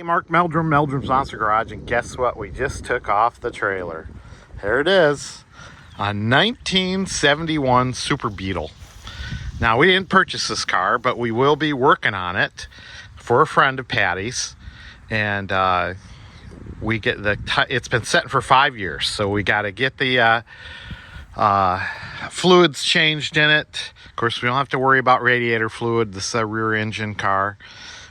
Mark Meldrum, Meldrum's Monster Garage, and guess what? We just took off the trailer. There it is, a 1971 Super Beetle. Now, we didn't purchase this car, but we will be working on it for a friend of Patty's, and we get it's been sitting for 5 years, so we got to get the fluids changed in it. Of course, we don't have to worry about radiator fluid. This is a rear engine car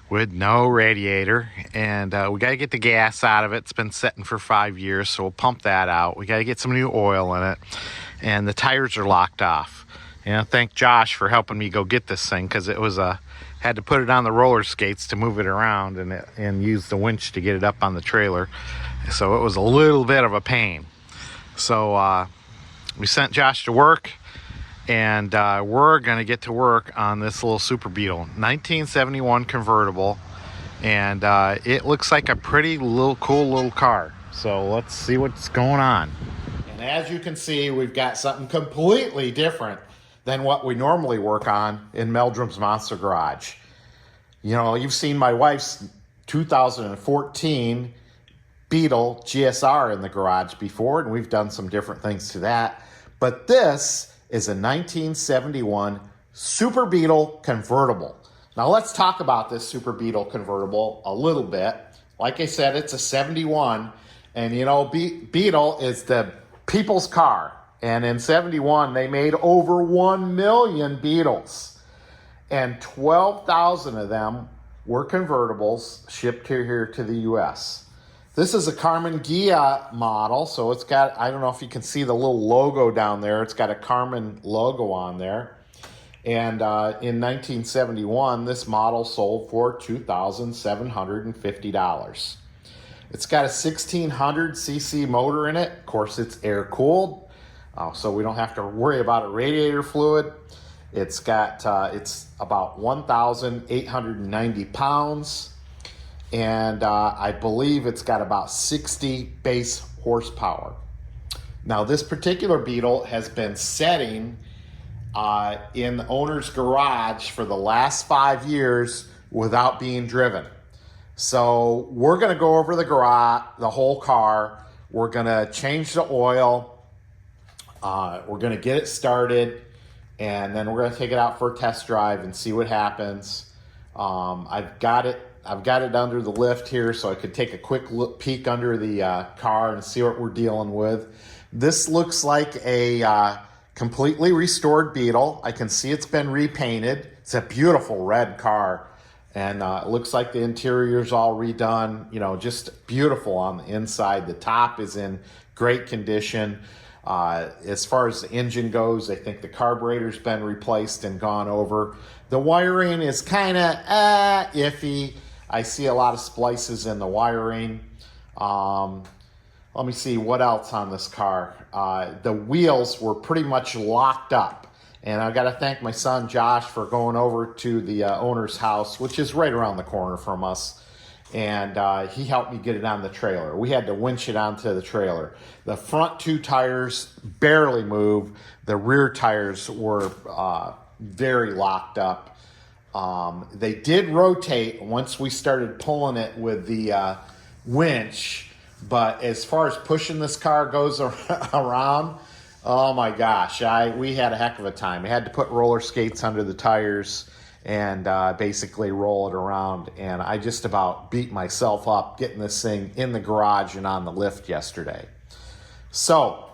with no radiator, and we got to get the gas out of it. It's been sitting for 5 years, so we'll pump that out. We got to get some new oil in it, and the tires are locked off. Thank Josh for helping me go get this thing, because it was had to put it on the roller skates to move it around, and use the winch to get it up on the trailer, so it was a little bit of a pain. So we sent Josh to work, and we're going to get to work on this little Super Beetle, 1971 convertible, and it looks like a pretty cool little car. So let's see what's going on. And as you can see, we've got something completely different than what we normally work on in Meldrum's Monster Garage. You've seen my wife's 2014 Beetle GSR in the garage before, and we've done some different things to that. But this is a 1971 Super Beetle convertible. Now let's talk about this Super Beetle convertible a little bit. Like I said, it's a 71, and Beetle is the people's car. And in 71, they made over 1 million Beetles, and 12,000 of them were convertibles shipped here to the U.S. This is a Carmen Ghia model, so it's got, I don't know if you can see the little logo down there. It's got a Carmen logo on there. And in 1971, this model sold for $2,750. It's got a 1600cc motor in it. Of course, it's air-cooled, so we don't have to worry about a radiator fluid. It's got, it's about 1,890 pounds. And I believe it's got about 60 base horsepower. Now, this particular Beetle has been setting in the owner's garage for the last 5 years without being driven. So we're going to go over the garage, the whole car. We're going to change the oil. We're going to get it started, and then we're going to take it out for a test drive and see what happens. I've got it under the lift here, so I could take a quick peek under the car and see what we're dealing with. This looks like a completely restored Beetle. I can see it's been repainted. It's a beautiful red car, and it looks like the interior's all redone. Just beautiful on the inside. The top is in great condition. As far as the engine goes, I think the carburetor's been replaced and gone over. The wiring is kind of iffy. I see a lot of splices in the wiring. Let me see what else on this car. The wheels were pretty much locked up. And I've got to thank my son Josh for going over to the owner's house, which is right around the corner from us. And he helped me get it on the trailer. We had to winch it onto the trailer. The front two tires barely moved. The rear tires were very locked up. They did rotate once we started pulling it with the winch, but as far as pushing this car goes around, oh my gosh, we had a heck of a time. I had to put roller skates under the tires and basically roll it around, and I just about beat myself up getting this thing in the garage and on the lift yesterday. So,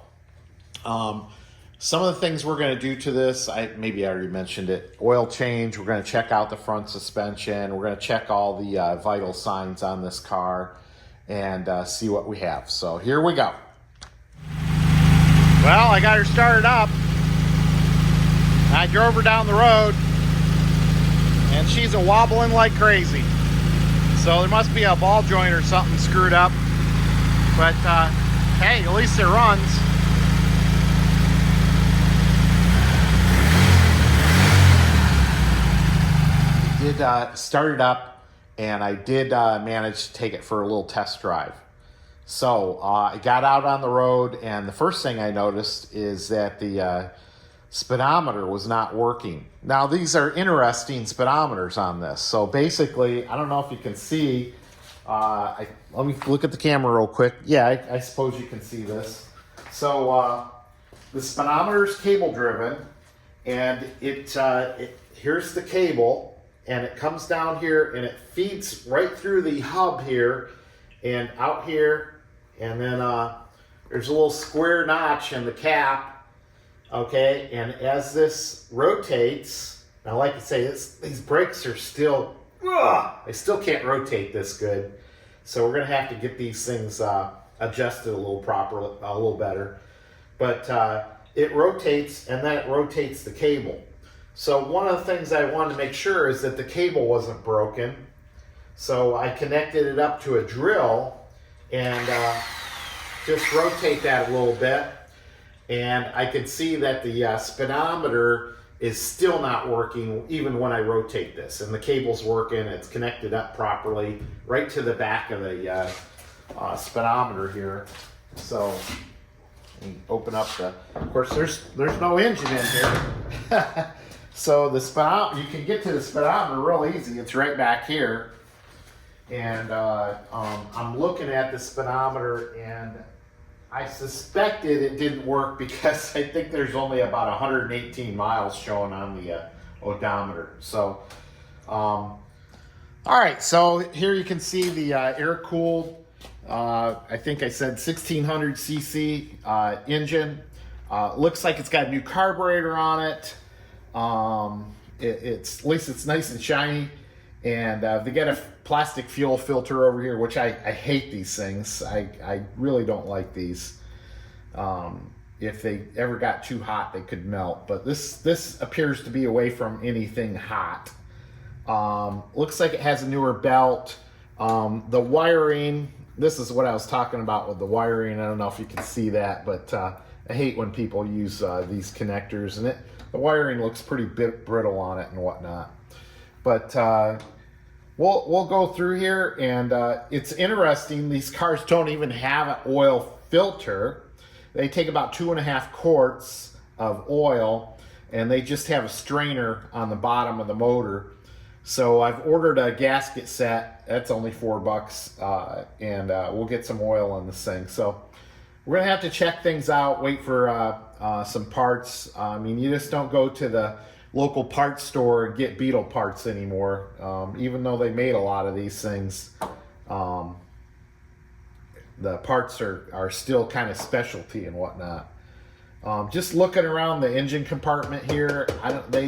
some of the things we're going to do to this, maybe I already mentioned it. Oil change, we're going to check out the front suspension. We're going to check all the vital signs on this car and see what we have. So here we go. Well, I got her started up. I drove her down the road, and she's wobbling like crazy. So there must be a ball joint or something screwed up. But hey, at least it runs. Did start it up, and I did manage to take it for a little test drive. So I got out on the road, and the first thing I noticed is that the speedometer was not working. Now, these are interesting speedometers on this. So basically, I don't know if you can see, Let me look at the camera real quick. Yeah, I suppose you can see this. So the speedometer is cable driven, and here's the cable, and it comes down here and it feeds right through the hub here and out here, and then there's a little square notch in the cap. Okay, and as this rotates, now like I say, these brakes are still, I still can't rotate this good. So we're gonna have to get these things adjusted a little better. But it rotates, and then it rotates the cable. So one of the things I wanted to make sure is that the cable wasn't broken. So I connected it up to a drill and just rotate that a little bit. And I could see that the speedometer is still not working even when I rotate this. And the cable's working, it's connected up properly right to the back of the speedometer here. So open up of course there's no engine in here. So the speedometer, you can get to the speedometer real easy. It's right back here. And I'm looking at the speedometer, and I suspected it didn't work because I think there's only about 118 miles showing on the odometer. So, all right, so here you can see the air-cooled, I think I said 1600 cc engine. Looks like it's got a new carburetor on it. At least it's nice and shiny. And they got a plastic fuel filter over here, which I hate these things. I really don't like these. If they ever got too hot, they could melt. But this appears to be away from anything hot. Looks like it has a newer belt. The wiring, this is what I was talking about with the wiring. I don't know if you can see that, but I hate when people use these connectors. And the wiring looks pretty brittle on it and whatnot. But we'll go through here, and it's interesting. These cars don't even have an oil filter. They take about 2.5 quarts of oil, and they just have a strainer on the bottom of the motor. So I've ordered a gasket set. That's only $4, and we'll get some oil on this thing. So we're gonna have to check things out, wait for some parts. I mean, you just don't go to the local parts store and get Beetle parts anymore, even though they made a lot of these things. The parts are still kind of specialty and whatnot. Just looking around the engine compartment here,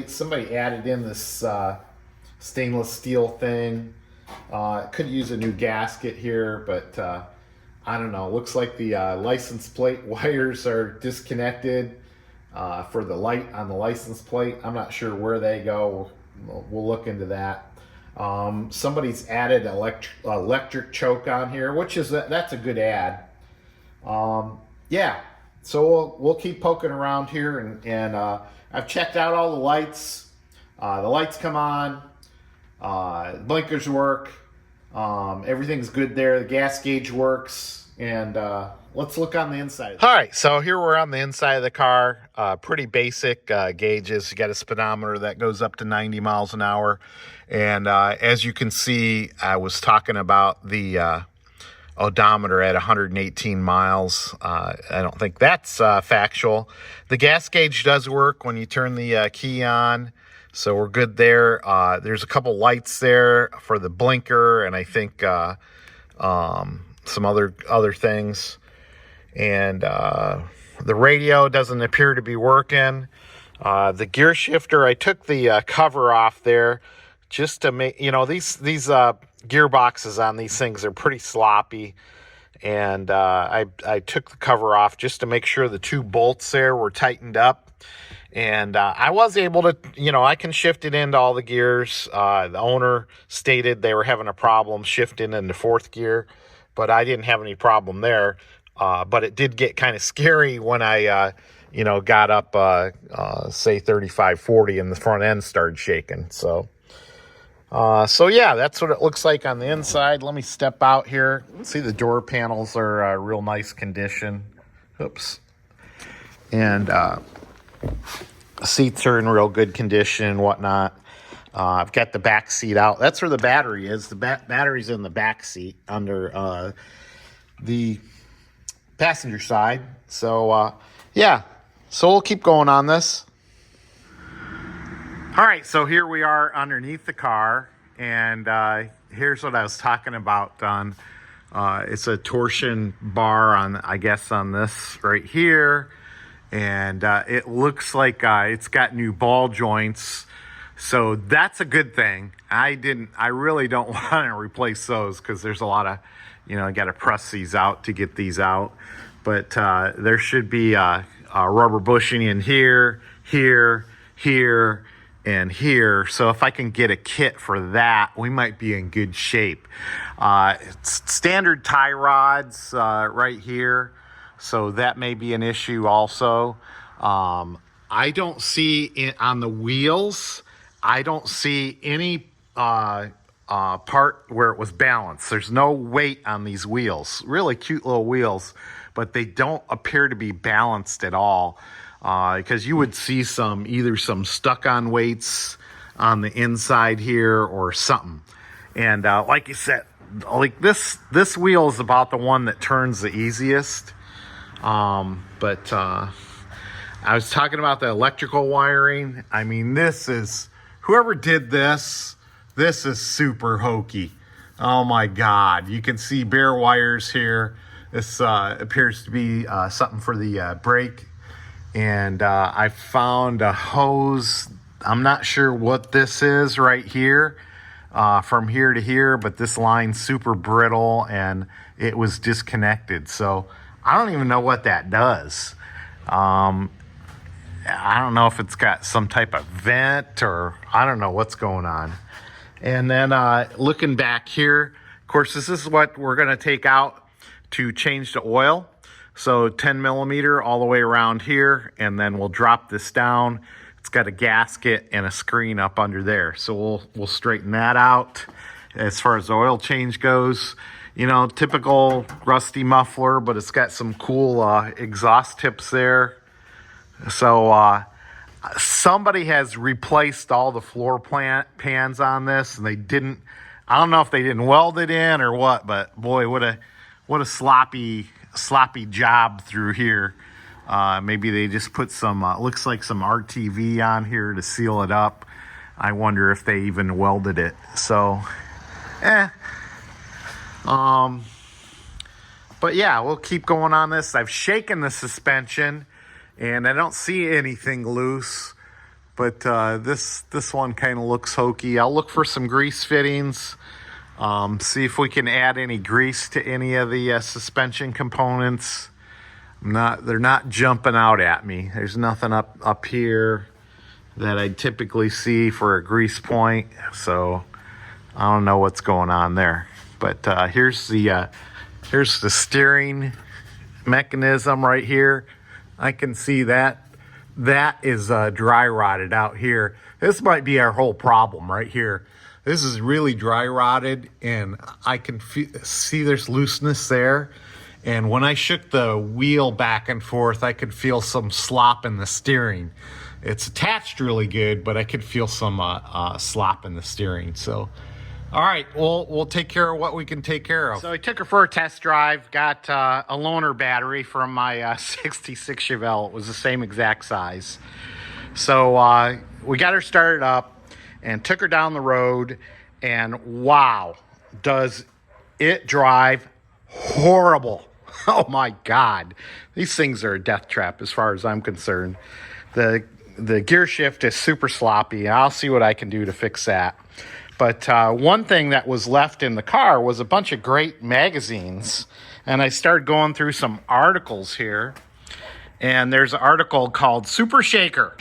somebody added in this stainless steel thing. Could use a new gasket here, but I don't know. Looks like the license plate wires are disconnected. For the light on the license plate. I'm not sure where they go. We'll look into that. Somebody's added electric choke on here, which is that's a good add. Yeah, so we'll keep poking around here, and I've checked out all the lights. The lights come on. Blinkers work. Everything's good there. The gas gauge works, and let's look on the inside. All right, so here we're on the inside of the car. Pretty basic gauges. You got a speedometer that goes up to 90 miles an hour. And as you can see, I was talking about the odometer at 118 miles. I don't think that's factual. The gas gauge does work when you turn the key on. So we're good there. There's a couple lights there for the blinker, and I think some other things. And the radio doesn't appear to be working. The gear shifter, I took the cover off there just to make, these gearboxes on these things are pretty sloppy. And I took the cover off just to make sure the two bolts there were tightened up. And I was able to, I can shift it into all the gears. The owner stated they were having a problem shifting into fourth gear, but I didn't have any problem there. But it did get kind of scary when I, got up, say 35, 40 and the front end started shaking. So yeah, that's what it looks like on the inside. Let me step out here. See, the door panels are real nice condition. Oops. And seats are in real good condition and whatnot. I've got the back seat out. That's where the battery is. The battery's in the back seat under the passenger side. So, yeah. So we'll keep going on this. All right, so here we are underneath the car, and here's what I was talking about on. It's a torsion bar on, I guess, on this right here, and it looks like it's got new ball joints, so that's a good thing. I really don't want to replace those because there's a lot of, I got to press these out to get these out, but there should be a rubber bushing in here, here, and here. So if I can get a kit for that, we might be in good shape. Standard tie rods right here, so that may be an issue also. I don't see on the wheels, I don't see any part where it was balanced. There's no weight on these wheels. Really cute little wheels, but they don't appear to be balanced at all. Because you would see either some stuck-on weights on the inside here or something. And like you said, like this wheel is about the one that turns the easiest. But I was talking about the electrical wiring. I mean, whoever did this is super hokey. Oh my God. You can see bare wires here. This appears to be something for the brake. And I found a hose. I'm not sure what this is right here, from here to here, but this line's super brittle and it was disconnected. So I don't even know what that does. I don't know if it's got some type of vent or I don't know what's going on. And then looking back here, of course, this is what we're going to take out to change the oil. So 10 millimeter all the way around here, and then we'll drop this down. It's got a gasket and a screen up under there. So we'll straighten that out. As far as the oil change goes, typical rusty muffler, but it's got some cool exhaust tips there. So somebody has replaced all the floor pans on this, and I don't know if they didn't weld it in or what, but boy, what a sloppy job through here. Maybe they just put some looks like some RTV on here to seal it up. I wonder if they even welded it. So but yeah, we'll keep going on this. I've shaken the suspension and I don't see anything loose, but this one kind of looks hokey. I'll look for some grease fittings. See if we can add any grease to any of the suspension components. They're not jumping out at me. There's nothing up here that I typically see for a grease point. So I don't know what's going on there. But here's the steering mechanism right here. I can see that is dry rotted out here. This might be our whole problem right here. This is really dry rotted, and I can see there's looseness there. And when I shook the wheel back and forth, I could feel some slop in the steering. It's attached really good, but I could feel some slop in the steering. So, all right, we'll take care of what we can take care of. So I took her for a test drive, got a loaner battery from my 66 Chevelle. It was the same exact size. So we got her started up and took her down the road, and wow, does it drive horrible. Oh my God. These things are a death trap as far as I'm concerned. The gear shift is super sloppy. I'll see what I can do to fix that. But one thing that was left in the car was a bunch of great magazines. And I started going through some articles here. And there's an article called Super Shaker.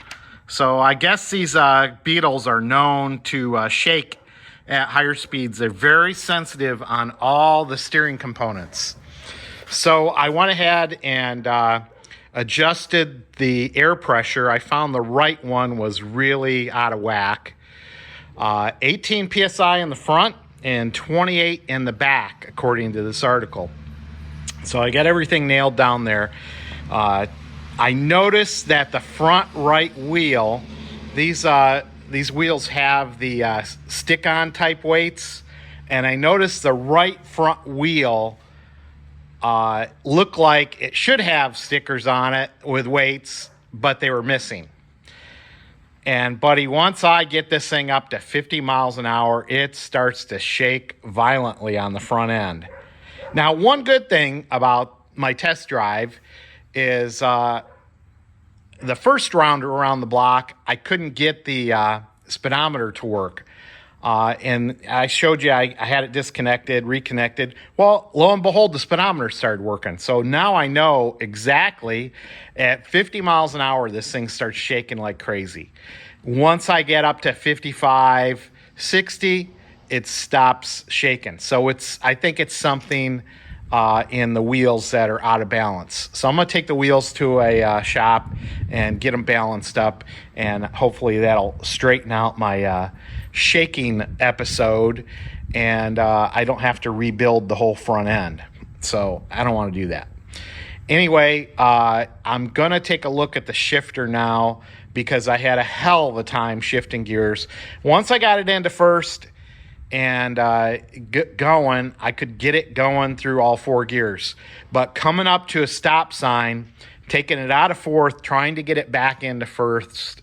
So I guess these Beetles are known to shake at higher speeds. They're very sensitive on all the steering components. So I went ahead and adjusted the air pressure. I found the right one was really out of whack. 18 PSI in the front and 28 in the back, according to this article. So I got everything nailed down there. I noticed that the front right wheel, these these wheels have the stick-on type weights, and I noticed the right front wheel looked like it should have stickers on it with weights, but they were missing. And buddy, once I get this thing up to 50 miles an hour, it starts to shake violently on the front end. Now, one good thing about my test drive is the first round around the block, I couldn't get the speedometer to work. And I showed you I had it disconnected, reconnected. Well, lo and behold, the speedometer started working. So now I know exactly at 50 miles an hour, this thing starts shaking like crazy. Once I get up to 55, 60, it stops shaking. So I think it's something in the wheels that are out of balance. So I'm going to take the wheels to a shop and get them balanced up, and hopefully that'll straighten out my shaking episode, and I don't have to rebuild the whole front end. So I don't want to do that. Anyway, I'm going to take a look at the shifter now because I had a hell of a time shifting gears. Once I got it into first and going, I could get it going through all 4 gears. But coming up to a stop sign, taking it out of fourth, trying to get it back into first,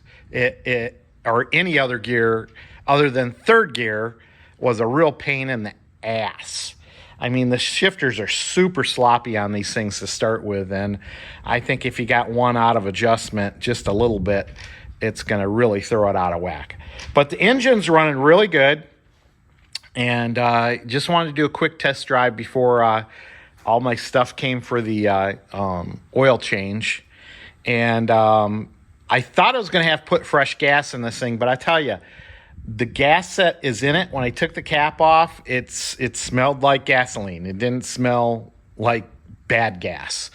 or any other gear other than third gear, was a real pain in the ass. I mean, the shifters are super sloppy on these things to start with, and I think if you got one out of adjustment just a little bit, it's going to really throw it out of whack. But the engine's running really good, and just wanted to do a quick test drive before all my stuff came for the oil change. And I thought I was going to have put fresh gas in this thing, but I tell you, the gas that is in it, when I took the cap off, it smelled like gasoline. It didn't smell like bad gas.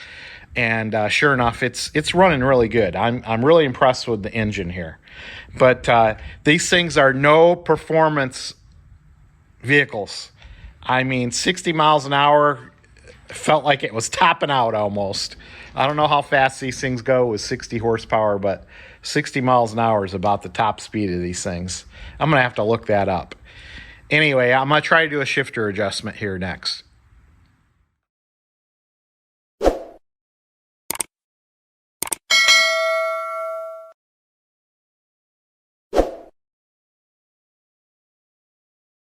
And sure enough, it's running really good. I'm really impressed with the engine here. But these things are no performance vehicles. I mean, 60 miles an hour felt like it was topping out almost. I don't know how fast these things go with 60 horsepower, but 60 miles an hour is about the top speed of these things. I'm going to have to look that up. Anyway, I'm going to try to do a shifter adjustment here next.